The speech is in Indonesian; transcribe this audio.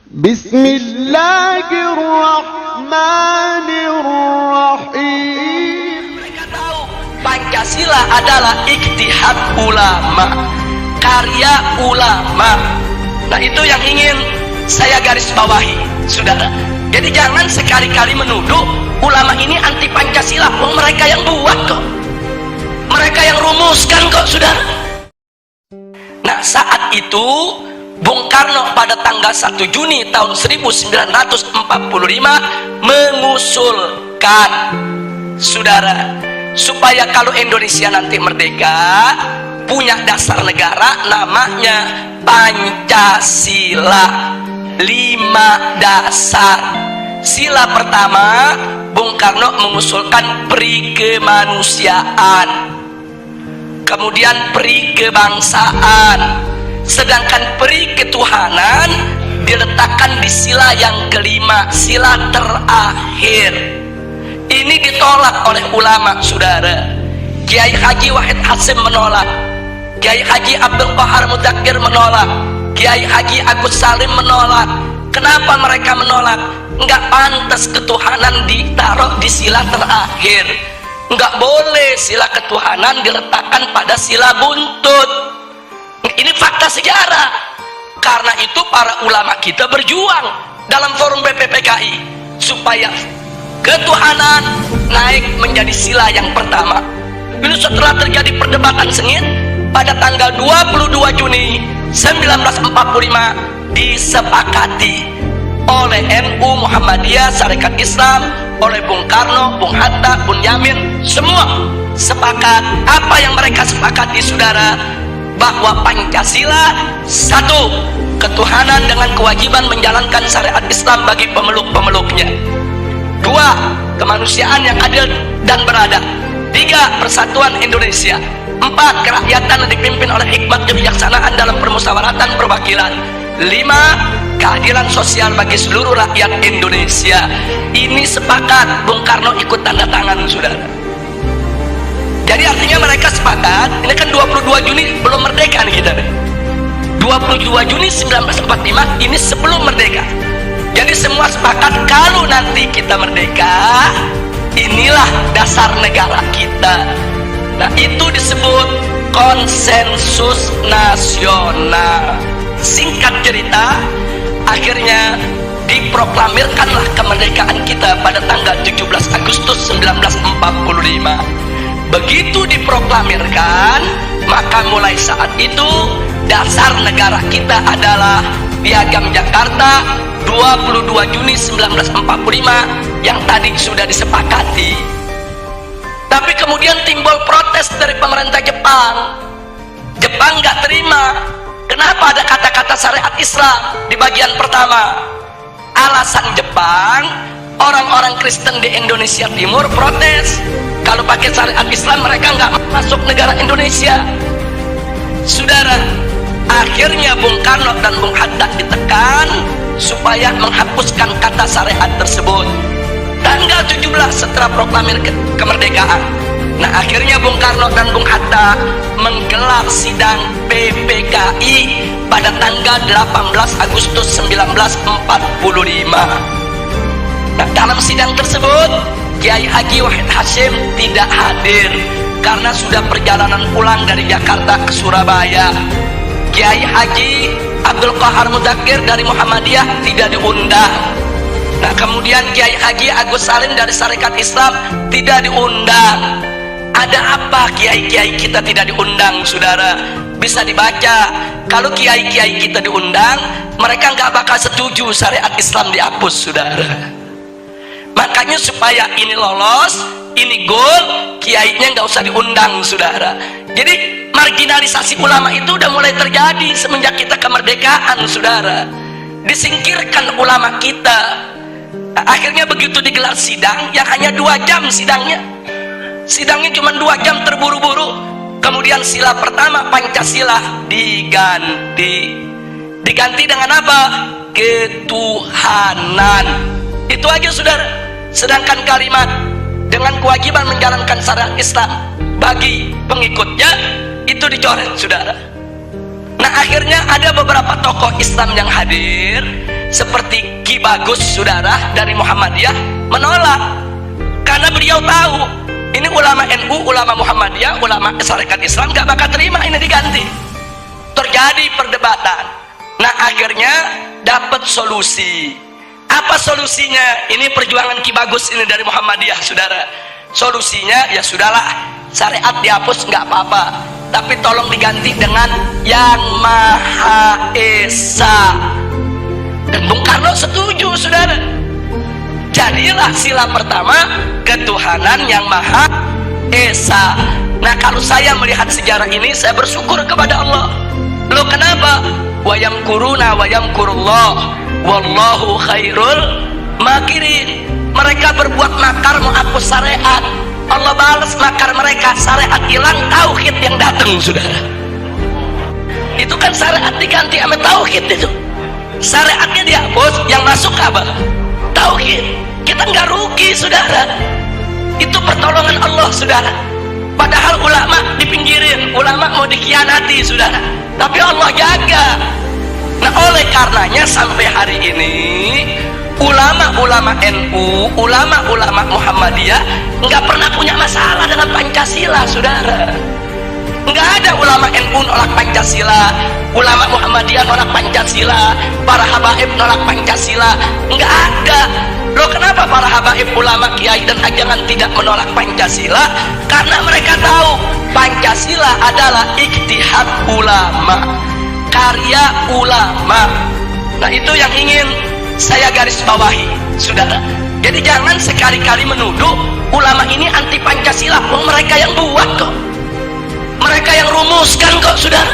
Bismillahirrahmanirrahim. Mereka tahu Pancasila adalah ijtihad ulama, karya ulama. Nah, itu yang ingin saya garis bawahi, saudara. Jadi jangan sekali-kali menuduh ulama ini anti Pancasila. Oh, mereka yang buat kok, mereka yang rumuskan kok, saudara. Nah, saat itu Bung Karno pada tanggal 1 Juni tahun 1945 mengusulkan, saudara, supaya kalau Indonesia nanti merdeka punya dasar negara namanya Pancasila. 5 dasar. Sila pertama, Bung Karno mengusulkan peri kemanusiaan, kemudian peri kebangsaan, sedangkan peri ketuhanan diletakkan di sila yang kelima, sila terakhir. Ini ditolak oleh ulama, saudara. Kiai Haji Wahid Hasyim menolak, Kiai Haji Abdul Qahar Mudzakkir menolak, Kiai Haji Agus Salim menolak. Kenapa mereka menolak? Enggak pantas ketuhanan ditaruh di sila terakhir. Enggak boleh sila ketuhanan diletakkan pada sila buntut. Ini fakta sejarah. Karena itu para ulama kita berjuang dalam forum BPPKI supaya ketuhanan naik menjadi sila yang pertama. Ini setelah terjadi perdebatan sengit, pada tanggal 22 Juni 1945 disepakati oleh NU, Muhammadiyah, Sarekat Islam, oleh Bung Karno, Bung Hatta, Bung Yamin, semua sepakat. Apa yang mereka sepakati, saudara? Bahwa Pancasila, satu, ketuhanan dengan kewajiban menjalankan syariat Islam bagi pemeluk-pemeluknya. 2, kemanusiaan yang adil dan beradab. 3, persatuan Indonesia. 4, kerakyatan yang dipimpin oleh hikmat kebijaksanaan dalam permusyawaratan perwakilan. 5, keadilan sosial bagi seluruh rakyat Indonesia. Ini sepakat, Bung Karno ikut tanda tangan, saudara. Jadi artinya mereka sepakat. Ini kan 22 Juni belum merdeka nih kita nih. 22 Juni 1945 ini sebelum merdeka. Jadi semua sepakat kalau nanti kita merdeka, inilah dasar negara kita. Nah, itu disebut konsensus nasional. Singkat cerita, akhirnya diproklamirkanlah kemerdekaan kita pada tanggal 17 Agustus 1945. Begitu diproklamirkan, maka mulai saat itu dasar negara kita adalah Piagam Jakarta 22 Juni 1945 yang tadi sudah disepakati. Tapi kemudian timbul protes dari pemerintah Jepang. Jepang nggak terima. Kenapa ada kata-kata syariat Islam di bagian pertama? Alasan Jepang, orang-orang Kristen di Indonesia Timur protes. Kalau pakai syariat Islam mereka nggak masuk negara Indonesia. Saudara, akhirnya Bung Karno dan Bung Hatta ditekan supaya menghapuskan kata syariat tersebut. Tanggal 17 setelah proklamir kemerdekaan. Nah, akhirnya Bung Karno dan Bung Hatta menggelar sidang PPKI pada tanggal 18 Agustus 1945. Nah, dalam sidang tersebut Kiai Haji Wahid Hasyim tidak hadir karena sudah perjalanan pulang dari Jakarta ke Surabaya. Kiai Haji Abdul Qahar Mudzakkir dari Muhammadiyah tidak diundang. Nah, kemudian Kiai Haji Agus Salim dari Sarekat Islam tidak diundang. Ada apa kiai-kiai kita tidak diundang, saudara? Bisa dibaca. Kalau kiai-kiai kita diundang, mereka nggak bakal setuju syariat Islam dihapus, saudara. Makanya supaya ini lolos, ini goal, kiainya nggak usah diundang, saudara. Jadi marginalisasi ulama itu udah mulai terjadi semenjak kita kemerdekaan, saudara. Disingkirkan ulama kita. Nah, akhirnya begitu digelar sidang yang hanya 2 jam sidangnya cuma 2 jam, terburu-buru. Kemudian sila pertama Pancasila diganti dengan apa? Ketuhanan. Itu aja, saudara. Sedangkan kalimat dengan kewajiban menjalankan syariat Islam bagi pengikutnya itu dicoret, saudara. Nah, akhirnya ada beberapa tokoh Islam yang hadir seperti Bagus saudara dari Muhammadiyah menolak, karena beliau tahu ini ulama NU, ulama Muhammadiyah, ulama Sarekat Islam gak bakal terima ini diganti. Terjadi perdebatan. Nah akhirnya dapat solusi. Apa solusinya? Ini perjuangan Ki Bagus ini dari Muhammadiyah saudara. Solusinya ya sudahlah, syariat dihapus nggak apa-apa, tapi tolong diganti dengan Yang Maha Esa. Dan Bung Karno setuju saudara. Jadilah sila pertama ketuhanan Yang Maha Esa. Nah kalau saya melihat sejarah ini, saya bersyukur kepada Allah. Loh kenapa? Wa yamkuruna wa yamkurullah wallahu khairul makirin. Mereka berbuat makar menghapus syariat, Allah balas makar mereka. Syariat hilang, tauhid yang datang saudara. Itu kan syariat diganti sama tauhid. Itu syariatnya dihapus, yang masuk apa? Tauhid. Kita nggak rugi saudara, itu pertolongan Allah saudara. Padahal ulama dipinggirin, ulama mau dikhianati saudara, tapi Allah jaga. Nah oleh karenanya sampai hari ini ulama-ulama NU, ulama-ulama Muhammadiyah nggak pernah punya masalah dengan Pancasila saudara. Nggak ada ulama NU nolak Pancasila, ulama Muhammadiyah nolak Pancasila, para habaib nolak Pancasila, nggak ada. Loh kenapa para habaib, ulama, kiai dan ajangan tidak menolak Pancasila? Karena mereka tahu Pancasila adalah ijtihad ulama, karya ulama. Nah itu yang ingin saya garis bawahi saudara. Jadi jangan sekali-kali menuduh ulama ini anti Pancasila. Mereka yang buat kok, mereka yang rumuskan kok saudara.